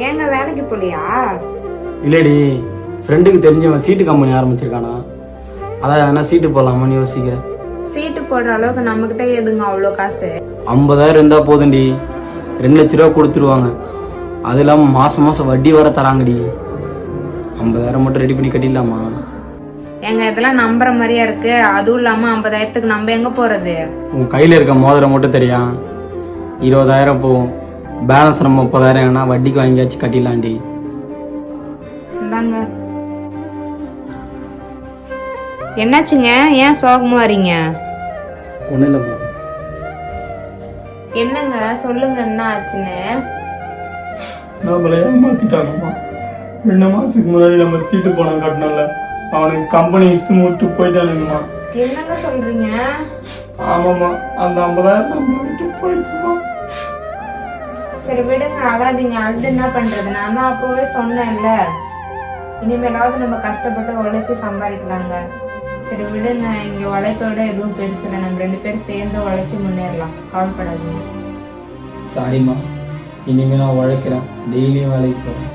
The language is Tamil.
ஏங்க வேலைக்கு போலியா? இல்லடி, ஃப்ரெண்டுக்கு தெரிஞ்சவன் சீட்டு கம்பெனி ஆரம்பிச்சிருக்கானா, அதான் எதனா சீட்டு போடலாமான்னு யோசிக்கிறேன். சீட்டு போடுற அளவுக்கு நம்மகிட்ட எதுங்க அவ்வளோ காசு? 50,000 இருந்தால் போதும்டி, 2 லட்ச ரூபா கொடுத்துருவாங்க. அது இல்லாமல் மாதம் மாதம் வட்டி வர தராங்கடி. 50,000 மட்டும் ரெடி பண்ணி கட்டிடலாமா? எங்க இதெல்லாம் நம்புற மாதிரியா இருக்கு? அதுவும் இல்லாம 50,000க்கு நம்ம எங்க போறது? உன் கையில் இருக்க மோதிரம் மட்டும் தெரியா, 20,000 போகும். பேலன்ஸ் நம்ம 30,000 ஏன்னா வட்டிக்கு வாங்கியாச்சும் கட்டிடலாண்டி. இந்தாங்க. என்னாச்சுங்க, ஏன் சோகமா வரீங்க? ஒன்றும் இல்லைம்மா. என்னங்க சொல்லுங்க, என்ன ஆச்சுன்னு? நம்மள ஏமாத்திட்டாங்கம்மா. 2 மாசத்துக்கு முன்னாடி நம்ம சீட்டு பணம் கட்டினோம்ல, அவனுக்கு கம்பெனி இஷ்டம் விட்டு போயிட்டானுங்கம்மா. என்னங்க சொல்றீங்க? ஆமாம்மா, அந்த 50,000 நம்ம விட்டு போயிடுச்சுமா. சரி விடுங்க, அழாதீங்க. அழுது என்ன பண்றது? நான் தான் அப்பவே சொன்னேன்ல, இனிமேலாவது நம்ம கஷ்டப்பட்டு உழைச்சி சம்பாதிக்கலாங்க. சரி விடுங்க, இங்க உழைப்பை விட எதுவும் பெருசு இல்லை. நம்ம 2 பேரும் சேர்ந்து உழைச்சி முன்னேறலாம், கவலைப்படாதீங்க. சாரிம்மா, இனிமேல் நான் உழைக்கிறேன், டெய்லியும் வேலைக்கு போகிறேன்.